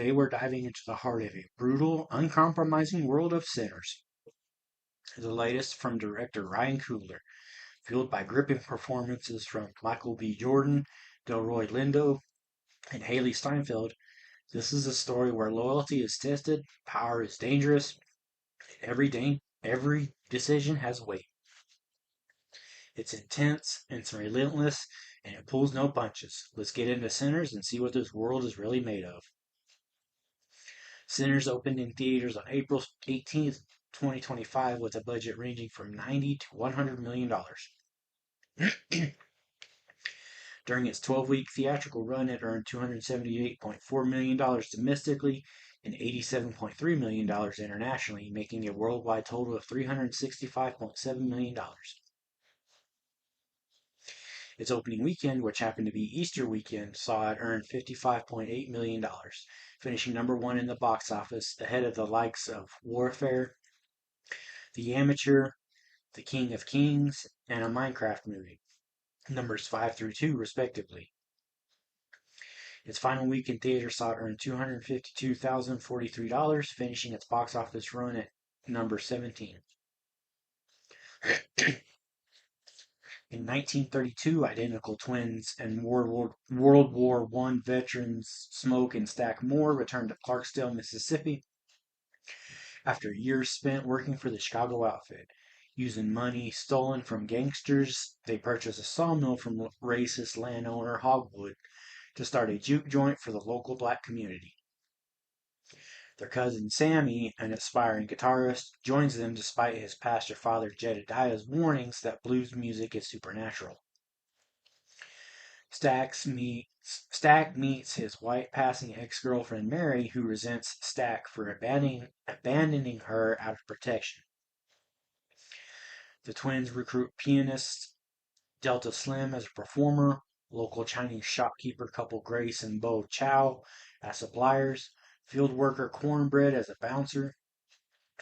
Today we're diving into the heart of a brutal, uncompromising world of sinners. The latest from director Ryan Coogler, fueled by gripping performances from Michael B. Jordan, Delroy Lindo, and Haley Steinfeld. This is a story where loyalty is tested, power is dangerous, and every decision has weight. It's intense, it's relentless, and it pulls no punches. Let's get into Sinners and see what this world is really made of. Sinners opened in theaters on April 18th, 2025, with a budget ranging from $90 to $100 million. During its 12-week theatrical run, it earned $278.4 million domestically and $87.3 million internationally, making a worldwide total of $365.7 million. Its opening weekend, which happened to be Easter weekend, saw it earn $55.8 million, finishing number one in the box office, ahead of the likes of Warfare, The Amateur, The King of Kings, and a Minecraft movie, numbers 5 through 2, respectively. Its final week in theaters saw it earn $252,043, finishing its box office run at number 17. In 1932, identical twins and World War I veterans Smoke and Stack Moore returned to Clarksdale, Mississippi after years spent working for the Chicago outfit. Using money stolen from gangsters, they purchased a sawmill from racist landowner Hogwood to start a juke joint for the local black community. Their cousin Sammy, an aspiring guitarist, joins them despite his pastor father Jedediah's warnings that blues music is supernatural. Stack meets his white-passing ex-girlfriend Mary, who resents Stack for abandoning her out of protection. The twins recruit pianist Delta Slim as a performer, local Chinese shopkeeper couple Grace and Bo Chow as suppliers, field worker Cornbread as a bouncer,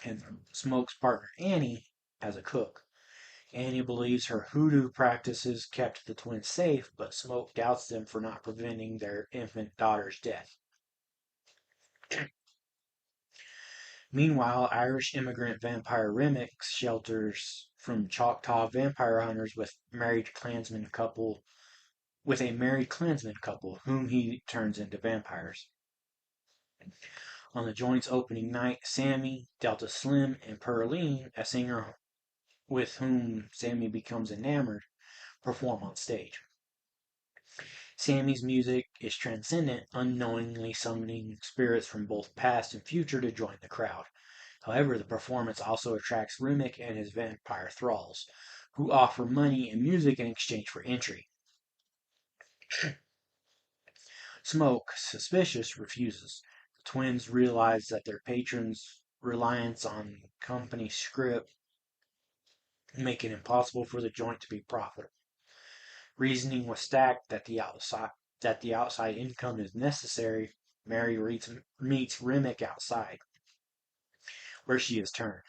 and Smoke's partner Annie as a cook. Annie believes her hoodoo practices kept the twins safe, but Smoke doubts them for not preventing their infant daughter's death. Meanwhile, Irish immigrant vampire Remick shelters from Choctaw vampire hunters with a married Klansman couple whom he turns into vampires. On the joint's opening night, Sammy, Delta Slim, and Pearline, a singer with whom Sammy becomes enamored, perform on stage. Sammy's music is transcendent, unknowingly summoning spirits from both past and future to join the crowd. However, the performance also attracts Remick and his vampire thralls, who offer money and music in exchange for entry. Smoke, suspicious, refuses. The twins realize that their patron's reliance on company script make it impossible for the joint to be profitable. Reasoning with Stack that the outside income is necessary, Mary meets Remick outside, where she is turned.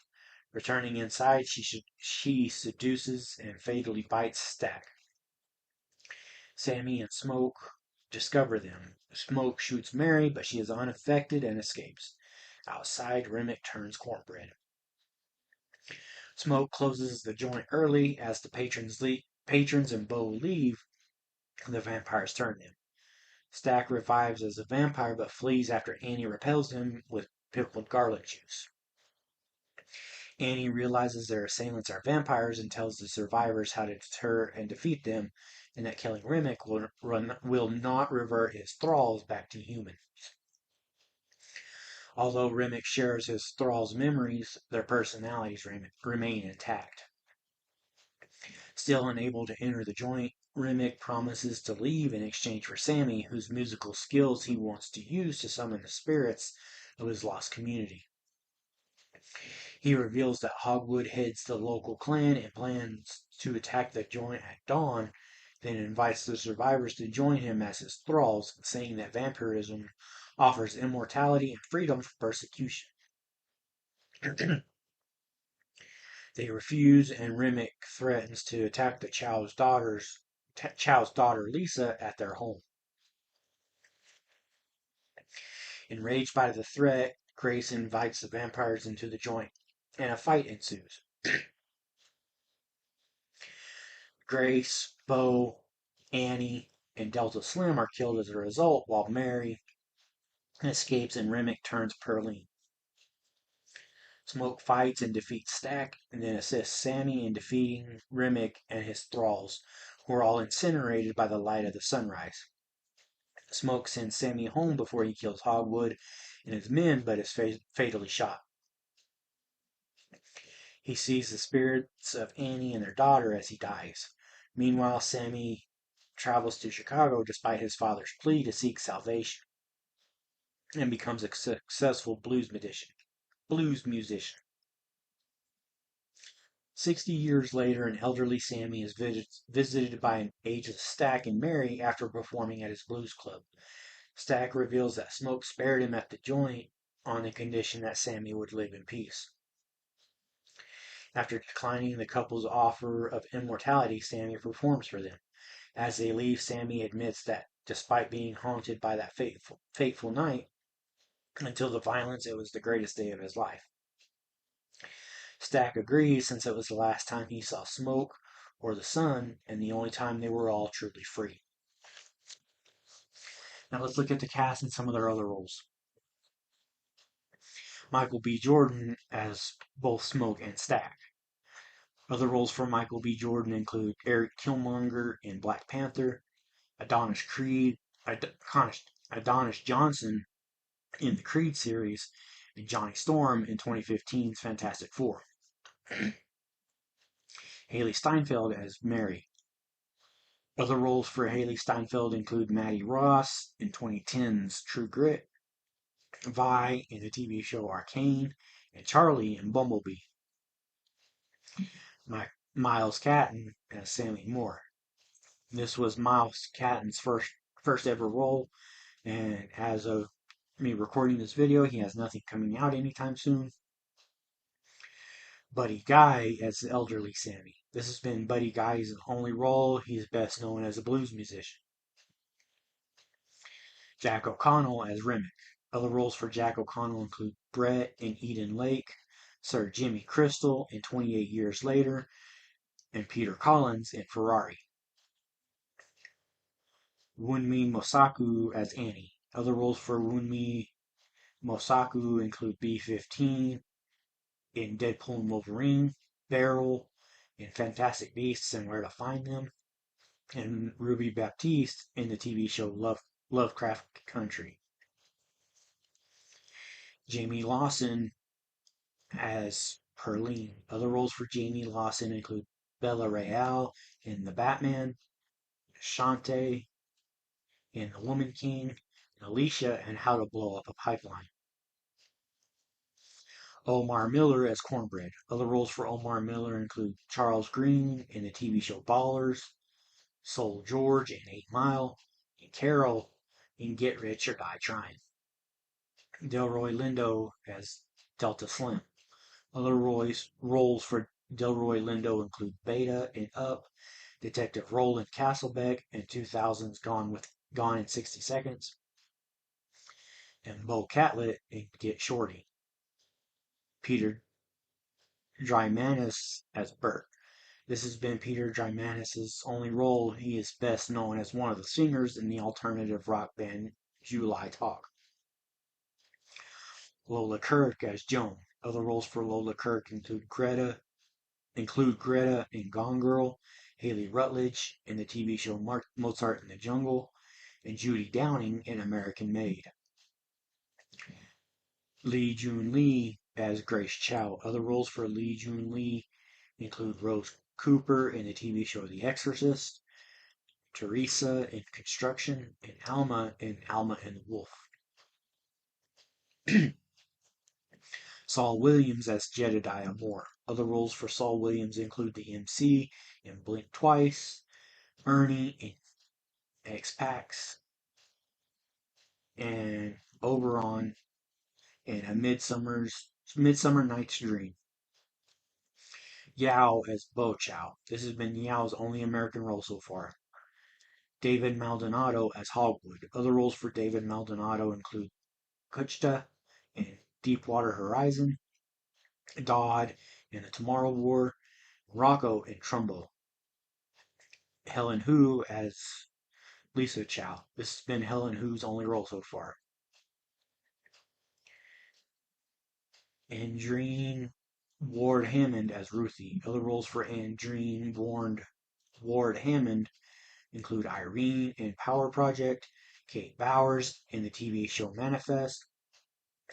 Returning inside, she seduces and fatally bites Stack. Sammy and Smoke discover them. Smoke shoots Mary, but she is unaffected and escapes. Outside, Remick turns Cornbread. Smoke closes the joint early as the patrons and Bo leave. The vampires turn them. Stack revives as a vampire but flees after Annie repels him with pickled garlic juice. Annie realizes their assailants are vampires and tells the survivors how to deter and defeat them, and that killing Remick will not revert his thralls back to human. Although Remick shares his thralls' memories, their personalities remain intact. Still unable to enter the joint, Remick promises to leave in exchange for Sammy, whose musical skills he wants to use to summon the spirits of his lost community. He reveals that Hogwood heads the local clan and plans to attack the joint at dawn, then invites the survivors to join him as his thralls, saying that vampirism offers immortality and freedom from persecution. They refuse, and Remick threatens to attack the Chow's daughter Lisa at their home. Enraged by the threat, Grace invites the vampires into the joint, and a fight ensues. Grace, Bo, Annie, and Delta Slim are killed as a result, while Mary escapes and Remick turns Perline. Smoke fights and defeats Stack, and then assists Sammy in defeating Remick and his thralls, who are all incinerated by the light of the sunrise. Smoke sends Sammy home before he kills Hogwood and his men, but is fatally shot. He sees the spirits of Annie and their daughter as he dies. Meanwhile, Sammy travels to Chicago despite his father's plea to seek salvation and becomes a successful blues musician. 60 years later, an elderly Sammy is visited by an ageless Stack and Mary after performing at his blues club. Stack reveals that Smoke spared him at the joint on the condition that Sammy would live in peace. After declining the couple's offer of immortality, Sammy performs for them. As they leave, Sammy admits that despite being haunted by that fateful night, until the violence, it was the greatest day of his life. Stack agrees since it was the last time he saw Smoke or the sun, and the only time they were all truly free. Now let's look at the cast and some of their other roles. Michael B. Jordan as both Smoke and Stack. Other roles for Michael B. Jordan include Eric Killmonger in Black Panther, Adonis Johnson in the Creed series, and Johnny Storm in 2015's Fantastic Four. Haley Steinfeld as Mary. Other roles for Haley Steinfeld include Maddie Ross in 2010's True Grit, Vi in the TV show Arcane, and Charlie in Bumblebee. Miles Catton as Sammy Moore. This was Miles Catton's first ever role, and as of me recording this video, he has nothing coming out anytime soon. Buddy Guy as the elderly Sammy. This has been Buddy Guy's only role. He is best known as a blues musician. Jack O'Connell as Remick. Other roles for Jack O'Connell include Brett in Eden Lake, Sir Jimmy Crystal in 28 Years Later, and Peter Collins in Ferrari. Wunmi Mosaku as Annie. Other roles for Wunmi Mosaku include B-15 in Deadpool and Wolverine, Beryl in Fantastic Beasts and Where to Find Them, and Ruby Baptiste in the TV show Lovecraft Country. Jamie Lawson as Perline. Other roles for Jamie Lawson include Bella Real in The Batman, Shantae in The Woman King, and Alicia in How to Blow Up a Pipeline. Omar Miller as Cornbread. Other roles for Omar Miller include Charles Green in the TV show Ballers, Soul George in 8 Mile, and Carol in Get Rich or Die Trying. Delroy Lindo as Delta Slim. Other roles for Delroy Lindo include Beta in Up, Detective Roland Castlebeck in 2000's Gone in 60 Seconds, and Bo Catlett in Get Shorty. Peter Drymanis as Bert. This has been Peter Drymanis' only role. He is best known as one of the singers in the alternative rock band July Talk. Lola Kirk as Joan. Other roles for Lola Kirk include Greta in Gone Girl, Haley Rutledge in the TV show Mozart in the Jungle, and Judy Downing in American Made. Lee Jun Lee as Grace Chow. Other roles for Lee Jun Lee include Rose Cooper in the TV show The Exorcist, Teresa in Construction, and Alma in Alma and the Wolf. Saul Williams as Jedediah Moore. Other roles for Saul Williams include the MC in Blink Twice, Ernie in X-Pax, and Oberon in A Midsummer Night's Dream. Yao as Bo Chow. This has been Yao's only American role so far. David Maldonado as Hogwood. Other roles for David Maldonado include Kuchta in Deepwater Horizon, Dodd in The Tomorrow War, Rocco in Trumbo, Helen Hu as Lisa Chow. This has been Helen Hu's only role so far. Andreen Ward Hammond as Ruthie. Other roles for Andreen Ward Hammond include Irene in Power Project, Kate Bowers in the TV show Manifest,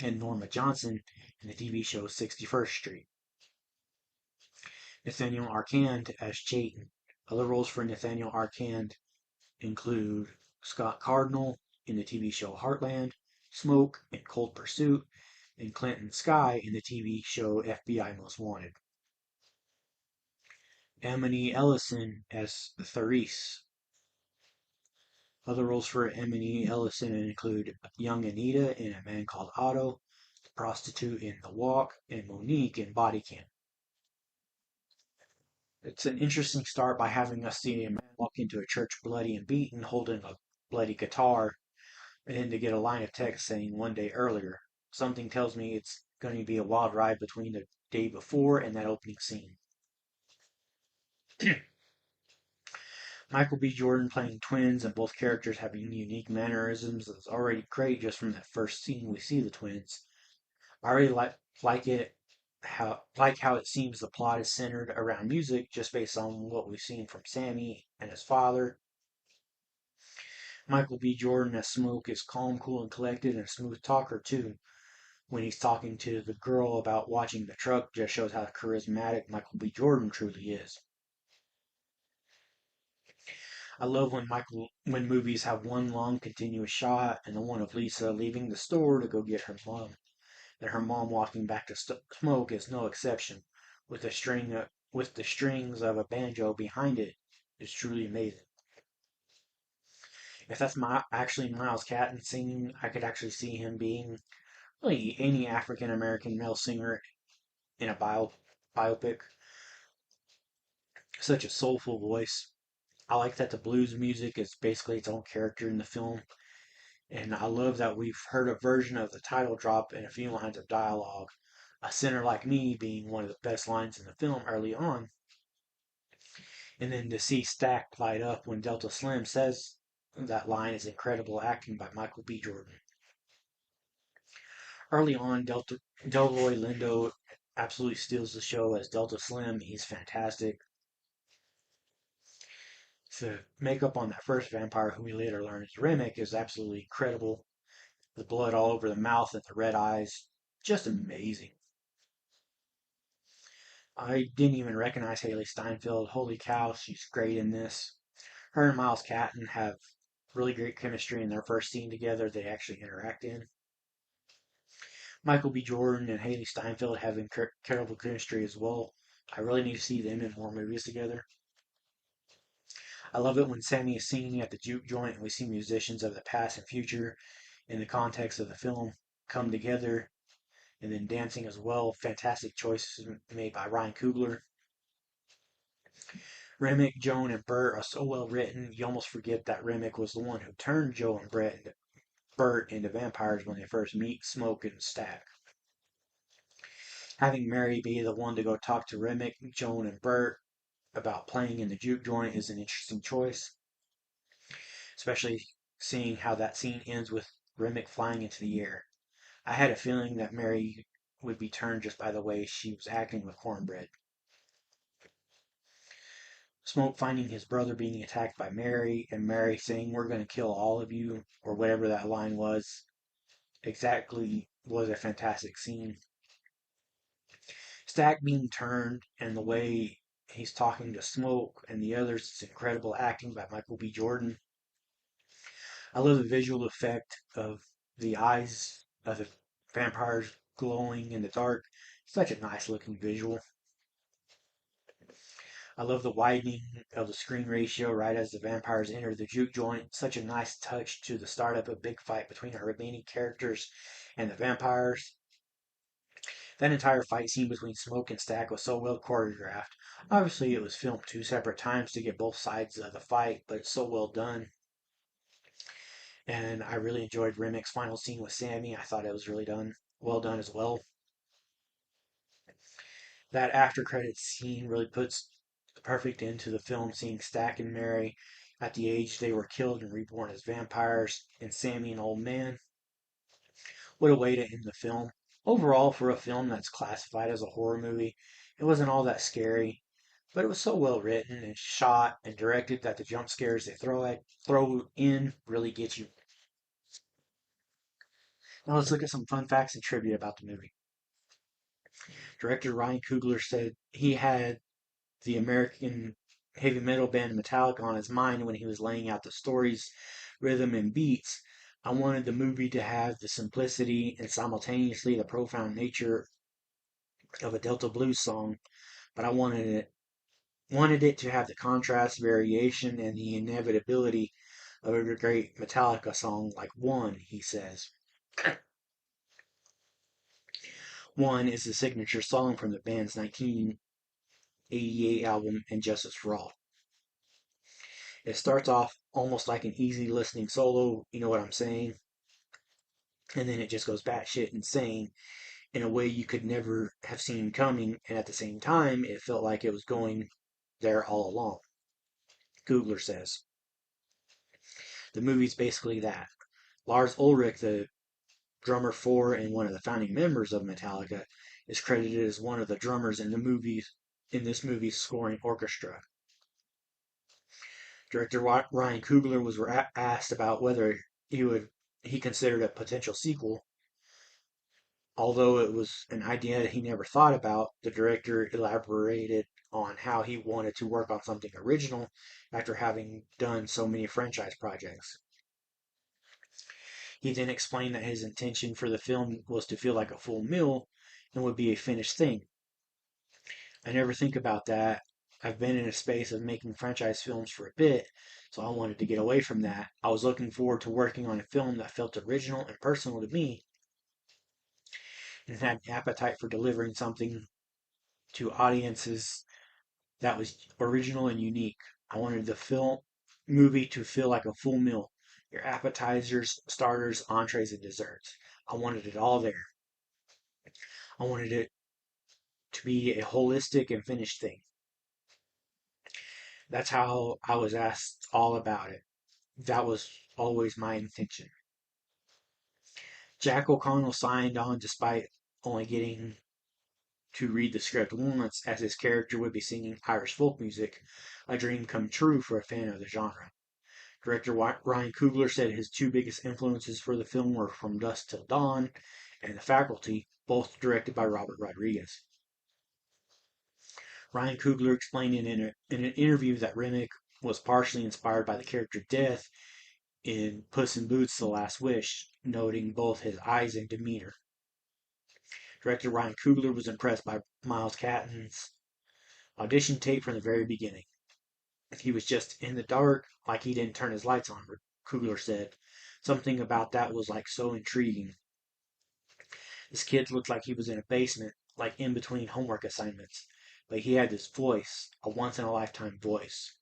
and Norma Johnson in the TV show 61st Street. Nathaniel Arcand as Chayton. Other roles for Nathaniel Arcand include Scott Cardinal in the TV show Heartland, Smoke in Cold Pursuit, and Clinton Sky in the TV show FBI Most Wanted. Emily Ellison as Therese. Other roles for Emily Ellison include young Anita in A Man Called Otto, the prostitute in The Walk, and Monique in Body Cam. It's an interesting start by having us see a man walk into a church bloody and beaten, holding a bloody guitar, and then to get a line of text saying one day earlier. Something tells me it's going to be a wild ride between the day before and that opening scene. Michael B. Jordan playing twins and both characters having unique mannerisms is already great just from that first scene we see the twins. I really like it how it seems the plot is centered around music just based on what we've seen from Sammy and his father. Michael B. Jordan as Smoke is calm, cool, and collected and a smooth talker too. When he's talking to the girl about watching the truck just shows how charismatic Michael B. Jordan truly is. I love when movies have one long continuous shot and the one of Lisa leaving the store to go get her mom. And her mom walking back to Smoke is no exception, with with the strings of a banjo behind it is truly amazing. If that's actually Miles Catton singing, I could actually see him being really any African American male singer in a biopic. Such a soulful voice. I like that the blues music is basically its own character in the film. And I love that we've heard a version of the title drop in a few lines of dialogue. A sinner like me being one of the best lines in the film early on. And then to see Stack light up when Delta Slim says that line is incredible acting by Michael B. Jordan. Early on, Delroy Lindo absolutely steals the show as Delta Slim. He's fantastic. The makeup on that first vampire, who we later learn is Remick, is absolutely incredible. The blood all over the mouth and the red eyes, just amazing. I didn't even recognize Haley Steinfeld. Holy cow, she's great in this. Her and Miles Catton have really great chemistry in their first scene together they actually interact in. Michael B. Jordan and Haley Steinfeld have incredible chemistry as well. I really need to see them in more movies together. I love it when Sammy is singing at the juke joint and we see musicians of the past and future in the context of the film come together and then dancing as well. Fantastic choices made by Ryan Coogler. Remick, Joan, and Bert are so well written, you almost forget that Remick was the one who turned Joe and Bert into vampires when they first meet Smoke and Stack. Having Mary be the one to go talk to Remick, Joan, and Bert about playing in the juke joint is an interesting choice, especially seeing how that scene ends with Remick flying into the air. I had a feeling that Mary would be turned just by the way she was acting with Cornbread. Smoke finding his brother being attacked by Mary and Mary saying, "We're going to kill all of you," or whatever that line was, exactly was a fantastic scene. Stack being turned and the way he's talking to Smoke and the others, it's incredible acting by Michael B. Jordan. I love the visual effect of the eyes of the vampires glowing in the dark. Such a nice looking visual. I love the widening of the screen ratio right as the vampires enter the juke joint. Such a nice touch to the start of a big fight between the remaining characters and the vampires. That entire fight scene between Smoke and Stack was so well choreographed. Obviously, it was filmed two separate times to get both sides of the fight, but it's so well done. And I really enjoyed Remick's final scene with Sammy. I thought it was really well done as well. That after credits scene really puts the perfect end to the film, seeing Stack and Mary at the age they were killed and reborn as vampires, and Sammy an old man. What a way to end the film. Overall, for a film that's classified as a horror movie, it wasn't all that scary, but it was so well written and shot and directed that the jump scares they throw in really get you. Now let's look at some fun facts and trivia about the movie. Director Ryan Coogler said he had the American heavy metal band Metallica on his mind when he was laying out the story's rhythm and beats. I wanted the movie to have the simplicity and simultaneously the profound nature of a Delta blues song, but I wanted it to have the contrast, variation, and the inevitability of a great Metallica song like One, he says. One is the signature song from the band's 1988 album And Justice for All. It starts off almost like an easy listening solo, you know what I'm saying? And then it just goes batshit insane in a way you could never have seen coming, and at the same time, it felt like it was going there all along. Coogler says. The movie's basically that. Lars Ulrich, the drummer for and one of the founding members of Metallica, is credited as one of the drummers in this movie's scoring orchestra. Director Ryan Coogler was asked about whether he considered a potential sequel. Although it was an idea he never thought about, the director elaborated on how he wanted to work on something original after having done so many franchise projects. He then explained that his intention for the film was to feel like a full meal and would be a finished thing. I never think about that. I've been in a space of making franchise films for a bit, so I wanted to get away from that. I was looking forward to working on a film that felt original and personal to me and had an appetite for delivering something to audiences that was original and unique. I wanted the film movie to feel like a full meal. Your appetizers, starters, entrees, and desserts. I wanted it all there. I wanted it to be a holistic and finished thing. That's how I was asked all about it. That was always my intention. Jack O'Connell signed on despite only getting to read the script once, as his character would be singing Irish folk music, a dream come true for a fan of the genre. Director Ryan Coogler said his two biggest influences for the film were From Dusk Till Dawn and The Faculty, both directed by Robert Rodriguez. Ryan Coogler explained in an interview that Remick was partially inspired by the character Death in Puss in Boots: The Last Wish, noting both his eyes and demeanor. Director Ryan Coogler was impressed by Miles Catton's audition tape from the very beginning. He was just in the dark, like he didn't turn his lights on, Coogler said. Something about that was like so intriguing. This kid looked like he was in a basement, like in between homework assignments, but he had this voice, a once in a lifetime voice.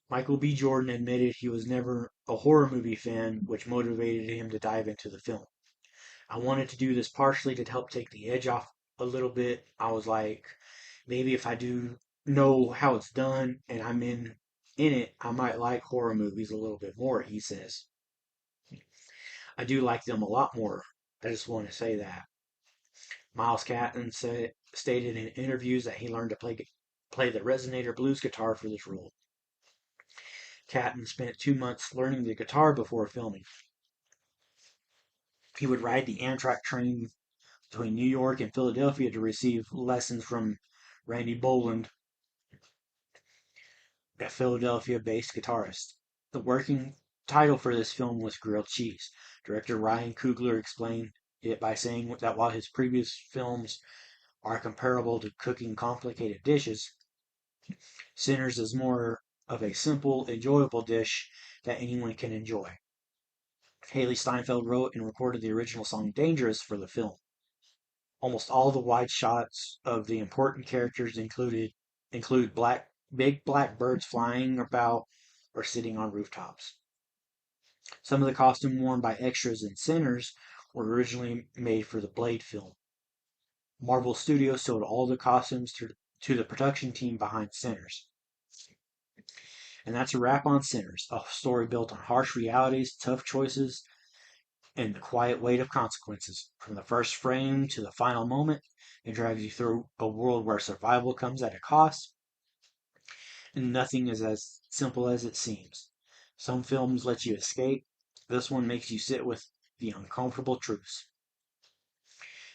Michael B. Jordan admitted he was never a horror movie fan, which motivated him to dive into the film. I wanted to do this partially to help take the edge off a little bit. I was like, maybe if I do know how it's done and I'm in it, I might like horror movies a little bit more, he says. I do like them a lot more. I just want to say that. Miles Catton stated in interviews that he learned to play the resonator blues guitar for this role. Catton spent 2 months learning the guitar before filming. He would ride the Amtrak train between New York and Philadelphia to receive lessons from Randy Boland, a Philadelphia-based guitarist. The working title for this film was Grilled Cheese. Director Ryan Coogler explained it by saying that while his previous films are comparable to cooking complicated dishes, Sinners is more of a simple, enjoyable dish that anyone can enjoy. Haley Steinfeld wrote and recorded the original song Dangerous for the film. Almost all the wide shots of the important characters include big black birds flying about or sitting on rooftops. Some of the costume worn by extras and Sinners were originally made for the Blade film. Marvel Studios sold all the costumes to the production team behind Sinners. And that's a wrap on Sinners, a story built on harsh realities, tough choices, and the quiet weight of consequences. From the first frame to the final moment, it drags you through a world where survival comes at a cost, and nothing is as simple as it seems. Some films let you escape. This one makes you sit with the uncomfortable truths.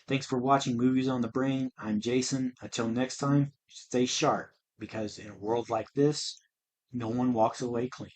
Thanks for watching Movies on the Brain. I'm Jason. Until next time, stay sharp, because in a world like this, no one walks away clean.